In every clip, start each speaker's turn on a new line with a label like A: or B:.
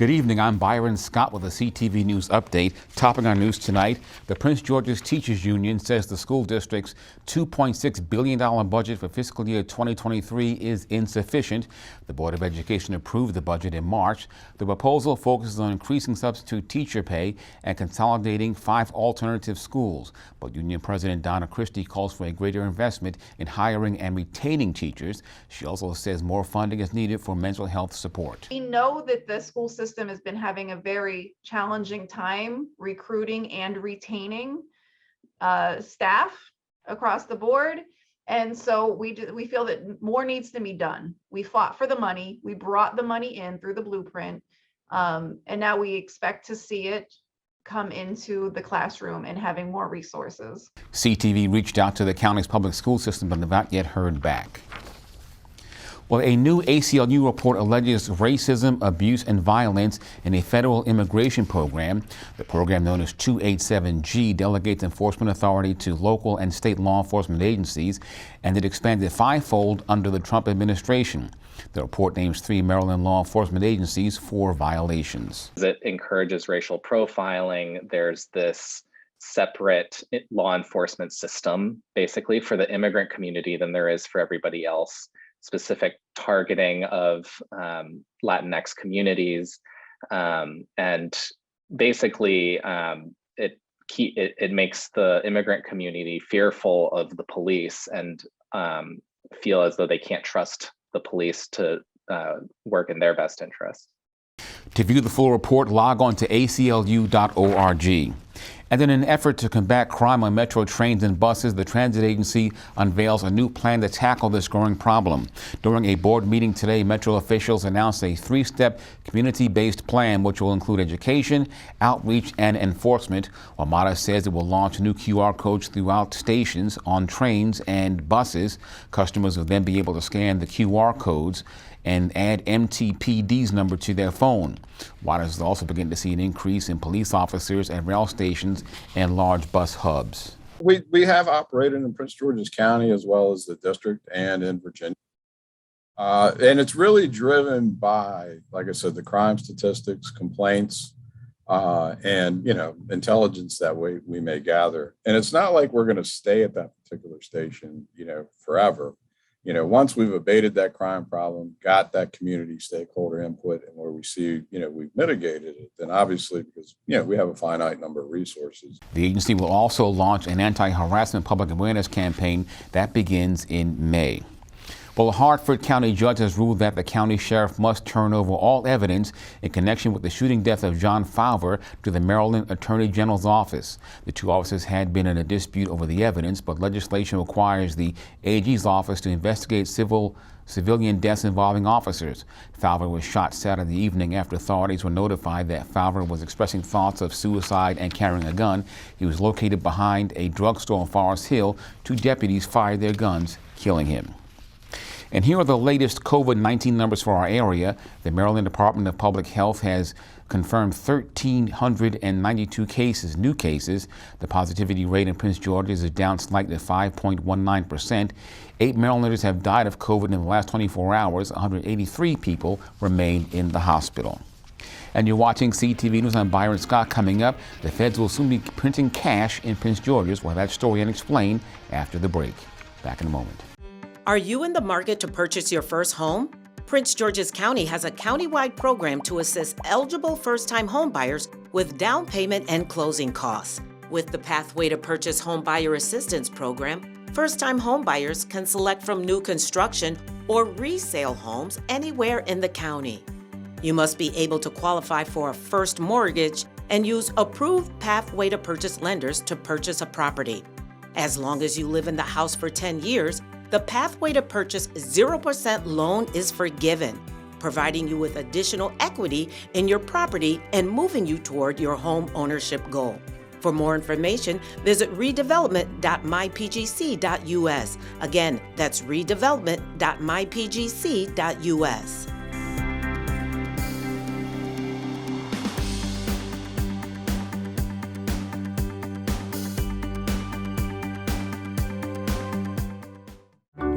A: Good evening. I'm Byron Scott with a CTV News update. Topping our news tonight, the Prince George's Teachers Union says the school district's $2.6 billion budget for fiscal year 2023 is insufficient. The Board of Education approved the budget in March. The proposal focuses on increasing substitute teacher pay and consolidating 5 alternative schools. But Union President Donna Christie calls for a greater investment in hiring and retaining teachers. She also says more funding is needed for mental health support.
B: We know that the school system has been having a very challenging time recruiting and retaining staff across the board. And so we feel that more needs to be done. We fought for the money. We brought the money in through the blueprint. And now we expect to see it come into the classroom and having more resources.
A: CTV reached out to the county's public school system but have not yet heard back. Well, a new ACLU report alleges racism, abuse, and violence in a federal immigration program. The program, known as 287G, delegates enforcement authority to local and state law enforcement agencies, and it expanded 5-fold under the Trump administration. The report names 3 Maryland law enforcement agencies for violations.
C: It encourages racial profiling. There's this separate law enforcement system, basically, for the immigrant community than there is for everybody else. Specific targeting of Latinx communities, and basically it makes the immigrant community fearful of the police and feel as though they can't trust the police to work in their best interest.
A: To view the full report, log on to aclu.org. And in an effort to combat crime on metro trains and buses, the transit agency unveils a new plan to tackle this growing problem. During a board meeting today, Metro officials announced a 3-step community-based plan, which will include education, outreach, and enforcement. While MATA says it will launch new QR codes throughout stations on trains and buses, customers will then be able to scan the QR codes and add MTPD's number to their phone. Waters is also beginning to see an increase in police officers at rail stations and large bus hubs.
D: We have operated in Prince George's County as well as the district and in Virginia. And it's really driven by, like I said, the crime statistics, complaints, and, intelligence that we may gather. And it's not like we're going to stay at that particular station, forever. Once we've abated that crime problem, got that community stakeholder input, and where we see, we've mitigated it, then obviously, because, we have a finite number of resources.
A: The agency will also launch an anti-harassment public awareness campaign that begins in May. Well, a Hartford County judge has ruled that the county sheriff must turn over all evidence in connection with the shooting death of John Fowler to the Maryland Attorney General's office. The 2 officers had been in a dispute over the evidence, but legislation requires the AG's office to investigate civilian deaths involving officers. Fowler was shot Saturday evening after authorities were notified that Fowler was expressing thoughts of suicide and carrying a gun. He was located behind a drugstore in Forest Hill. 2 deputies fired their guns, killing him. And here are the latest COVID-19 numbers for our area. The Maryland Department of Public Health has confirmed 1,392 new cases. The positivity rate in Prince George's is down slightly to 5.19%. 8 Marylanders have died of COVID in the last 24 hours. 183 people remain in the hospital. And you're watching CTV News. I'm Byron Scott. Coming up, the feds will soon be printing cash in Prince George's. We'll have that story and explain after the break. Back in a moment.
E: Are you in the market to purchase your first home? Prince George's County has a countywide program to assist eligible first-time homebuyers with down payment and closing costs. With the Pathway to Purchase Home Buyer Assistance Program, first-time homebuyers can select from new construction or resale homes anywhere in the county. You must be able to qualify for a first mortgage and use approved Pathway to Purchase lenders to purchase a property. As long as you live in the house for 10 years, the Pathway to Purchase 0% loan is forgiven, providing you with additional equity in your property and moving you toward your home ownership goal. For more information, visit redevelopment.mypgc.us. Again, that's redevelopment.mypgc.us.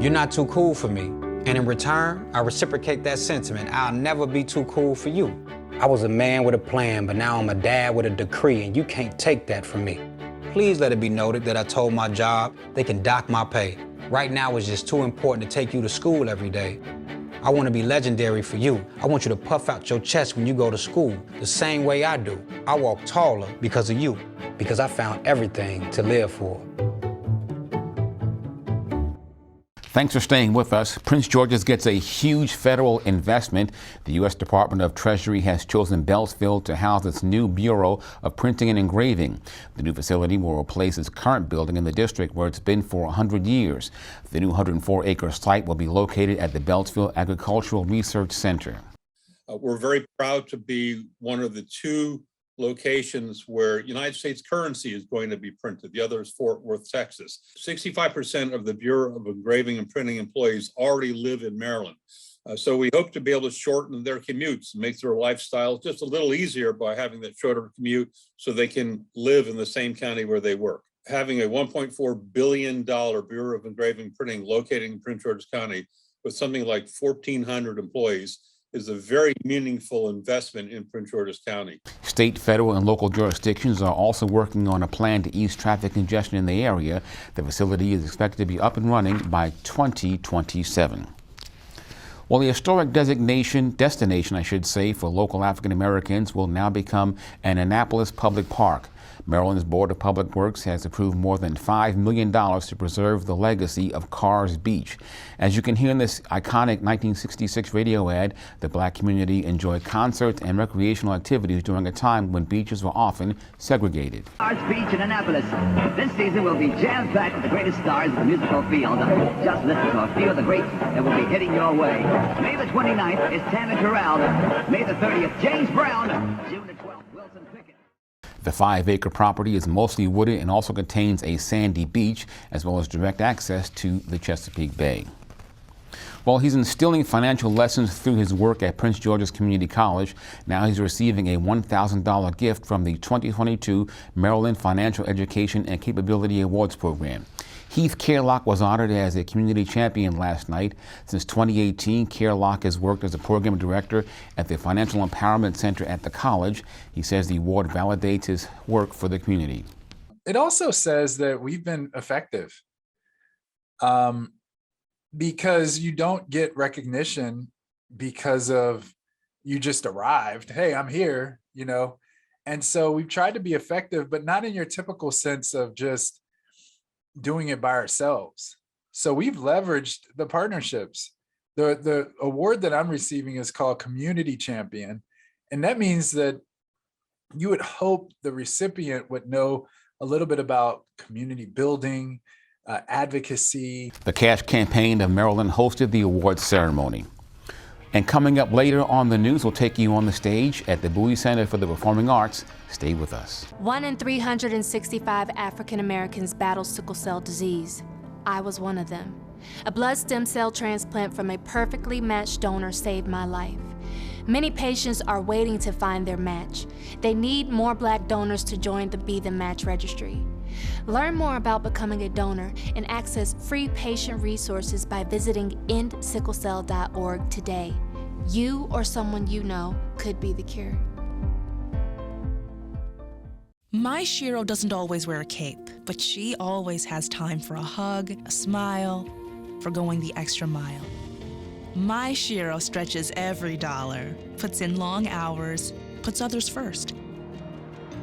F: You're not too cool for me. And in return, I reciprocate that sentiment. I'll never be too cool for you. I was a man with a plan, but now I'm a dad with a decree, and you can't take that from me. Please let it be noted that I told my job they can dock my pay. Right now it's just too important to take you to school every day. I want to be legendary for you. I want you to puff out your chest when you go to school, the same way I do. I walk taller because of you, because I found everything to live for.
A: Thanks for staying with us. Prince George's gets a huge federal investment. The U.S. Department of Treasury has chosen Beltsville to house its new Bureau of Printing and Engraving. The new facility will replace its current building in the district where it's been for 100 years. The new 104-acre site will be located at the Beltsville Agricultural Research Center.
G: We're very proud to be one of the two locations where United States currency is going to be printed. The other is Fort Worth, Texas. 65% of the Bureau of Engraving and Printing employees already live in Maryland. So we hope to be able to shorten their commutes and make their lifestyle just a little easier by having that shorter commute so they can live in the same county where they work. Having a $1.4 billion Bureau of Engraving and Printing located in Prince George's County with something like 1,400 employees is a very meaningful investment in Prince George's County.
A: State, federal, and local jurisdictions are also working on a plan to ease traffic congestion in the area. The facility is expected to be up and running by 2027. Well, the historic destination, for local African Americans will now become an Annapolis public park. Maryland's Board of Public Works has approved more than $5 million to preserve the legacy of Carr's Beach. As you can hear in this iconic 1966 radio ad, the black community enjoyed concerts and recreational activities during a time when beaches were often segregated.
H: Carr's Beach in Annapolis. This season will be jam-packed with the greatest stars of the musical field. Just listen to a few of the greats that will be hitting your way. May the 29th is Tammy Terrell. May the 30th, James Brown. June the 12th, Wilson Pickett.
A: The 5-acre property is mostly wooded and also contains a sandy beach, as well as direct access to the Chesapeake Bay. While he's instilling financial lessons through his work at Prince George's Community College, now he's receiving a $1,000 gift from the 2022 Maryland Financial Education and Capability Awards Program. Heath Kerlock was honored as a community champion last night. Since 2018, Kerlock has worked as a program director at the Financial Empowerment Center at the college. He says the award validates his work for the community.
I: It also says that we've been effective because you don't get recognition because of you just arrived. Hey, I'm here, you know. And so we've tried to be effective, but not in your typical sense of just doing it by ourselves. So we've leveraged the partnerships. The award that I'm receiving is called Community Champion. And that means that you would hope the recipient would know a little bit about community building, advocacy.
A: The Cash Campaign of Maryland hosted the awards ceremony. And coming up later on the news, we'll take you on the stage at the Bowie Center for the Performing Arts. Stay with us.
J: 1 in 365 African Americans battle sickle cell disease. I was one of them. A blood stem cell transplant from a perfectly matched donor saved my life. Many patients are waiting to find their match. They need more Black donors to join the Be the Match registry. Learn more about becoming a donor and access free patient resources by visiting endsicklecell.org today. You or someone you know could be the cure.
K: My Shiro doesn't always wear a cape, but she always has time for a hug, a smile, for going the extra mile. My Shiro stretches every dollar, puts in long hours, puts others first.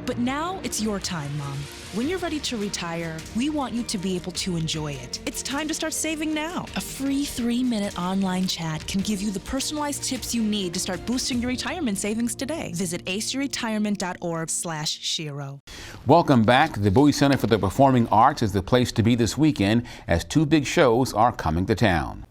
K: But now it's your time, Mom. When you're ready to retire, we want you to be able to enjoy it. It's time to start saving now. A free 3-minute online chat can give you the personalized tips you need to start boosting your retirement savings today. Visit aceyourretirement.org/Shiro.
A: Welcome back. The Bowie Center for the Performing Arts is the place to be this weekend as 2 big shows are coming to town.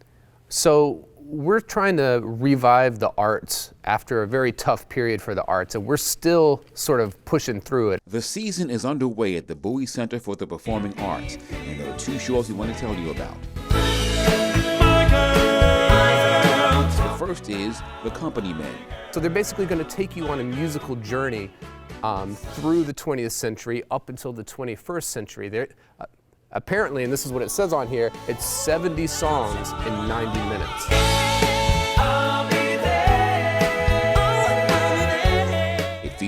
L: So we're trying to revive the arts after a very tough period for the arts, and we're still sort of pushing through it.
A: The season is underway at the Bowie Center for the Performing Arts, and there are 2 shows we want to tell you about. The first is The Company Men.
L: So they're basically going to take you on a musical journey through the 20th century up until the 21st century. Apparently, and this is what it says on here, it's 70 songs in 90 minutes.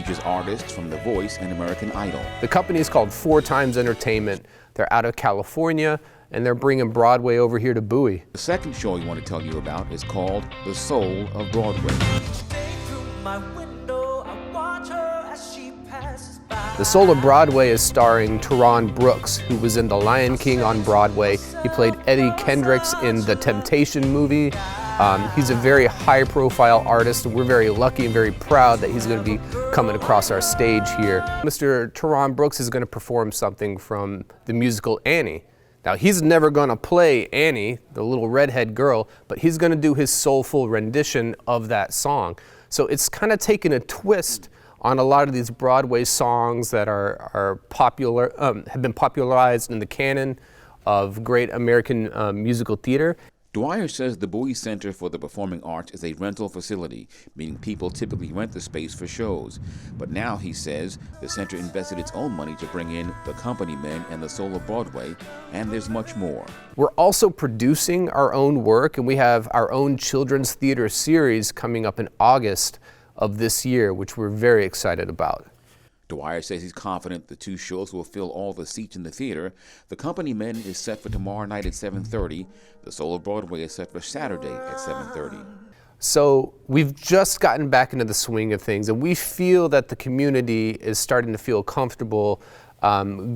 A: features artists from The Voice and American Idol.
L: The company is called 4 Times Entertainment. They're out of California, and they're bringing Broadway over here to Bowie.
A: The second show we want to tell you about is called The Soul of Broadway.
L: The Soul of Broadway is starring Teron Brooks, who was in The Lion King on Broadway. He played Eddie Kendricks in the Temptation movie. He's a very high-profile artist, and we're very lucky and very proud that he's going to be coming across our stage here. Mr. Teron Brooks is going to perform something from the musical Annie. Now, he's never going to play Annie, the little redhead girl, but he's going to do his soulful rendition of that song. So it's kind of taken a twist on a lot of these Broadway songs that are popular, have been popularized in the canon of great American musical theater.
A: Dwyer says the Bowie Center for the Performing Arts is a rental facility, meaning people typically rent the space for shows. But now, he says, the center invested its own money to bring in The Company Men and The Soul of Broadway, and there's much more.
L: We're also producing our own work, and we have our own children's theater series coming up in August of this year, which we're very excited about.
A: Dwyer says he's confident the 2 shows will fill all the seats in the theater. The Company Men is set for tomorrow night at 7:30. The Soul of Broadway is set for Saturday at 7:30.
L: So we've just gotten back into the swing of things, and we feel that the community is starting to feel comfortable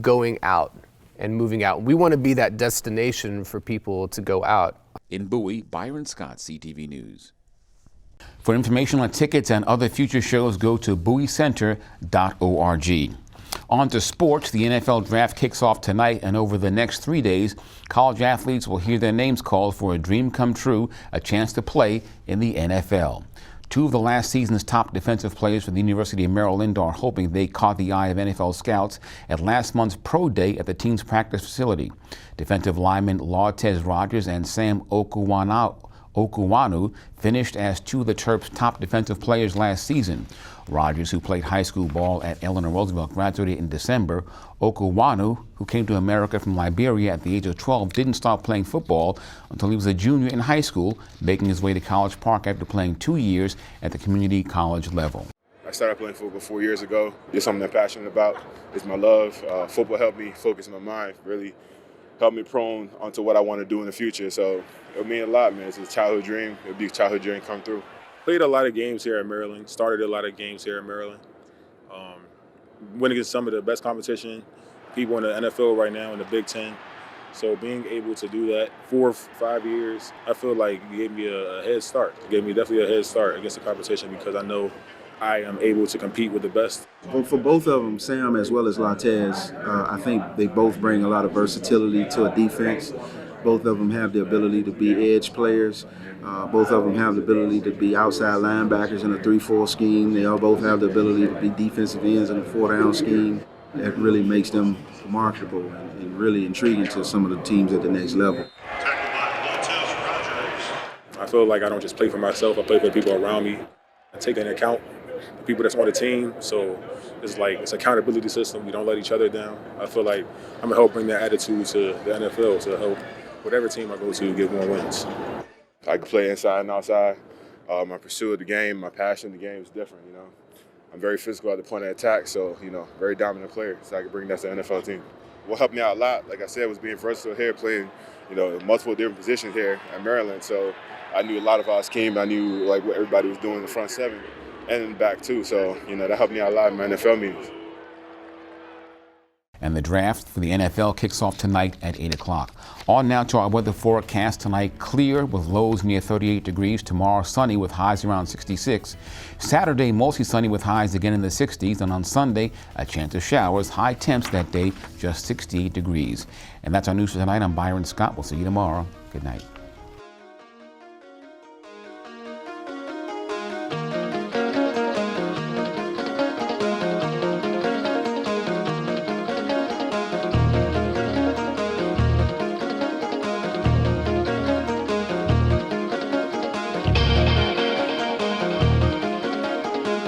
L: going out and moving out. We want to be that destination for people to go out.
A: In Bowie, Byron Scott, CTV News. For information on tickets and other future shows, go to bowiecenter.org. On to sports. The NFL draft kicks off tonight, and over the next 3 days, college athletes will hear their names called for a dream come true, a chance to play in the NFL. 2 of the last season's top defensive players from the University of Maryland are hoping they caught the eye of NFL scouts at last month's pro day at the team's practice facility. Defensive linemen Lotez Rogers and Sam Okuwanu finished as 2 of the Terps' top defensive players last season. Rogers, who played high school ball at Eleanor Roosevelt, graduated in December. Okuwanu, who came to America from Liberia at the age of 12, didn't stop playing football until he was a junior in high school, making his way to College Park after playing 2 years at the community college level.
M: I started playing football 4 years ago. It's something I'm passionate about. It's my love. Football helped me focus my mind, really helped me prone onto what I want to do in the future. So it means a lot, man. It's a childhood dream. It'll be a childhood dream come through. Played a lot of games here at Maryland. Started a lot of games here at Maryland. Went against some of the best competition, people in the NFL right now in the Big Ten. So being able to do that 4 or 5 years, I feel like it gave me a head start. It gave me definitely a head start against the competition because I know I am able to compete with the best.
N: For both of them, Sam as well as Lotez, I think they both bring a lot of versatility to a defense. Both of them have the ability to be edge players. Both of them have the ability to be outside linebackers in a 3-4 scheme. They all both have the ability to be defensive ends in a 4-down scheme. That really makes them remarkable and really intriguing to some of the teams at the next level.
M: I feel like I don't just play for myself, I play for the people around me. I take into account the people that's on the team, so it's like it's an accountability system. We don't let each other down. I feel like I'm gonna help bring that attitude to the NFL to help whatever team I go to get more wins. I can play inside and outside. My pursuit of the game, my passion of the game is different, you know. I'm very physical at the point of attack, so, you know, very dominant player, so I can bring that to the NFL team. What helped me out a lot, like I said, was being versatile here, playing, you know, multiple different positions here at Maryland, so I knew a lot of our scheme. I knew, like, what everybody was doing in the front 7 and in the back, too, so, you know, that helped me out a lot in my NFL meetings.
A: And the draft for the NFL kicks off tonight at 8 o'clock. On now to our weather forecast. Tonight, clear with lows near 38 degrees. Tomorrow, sunny with highs around 66. Saturday, mostly sunny with highs again in the 60s. And on Sunday, a chance of showers. High temps that day, just 68 degrees. And that's our news for tonight. I'm Byron Scott. We'll see you tomorrow. Good night.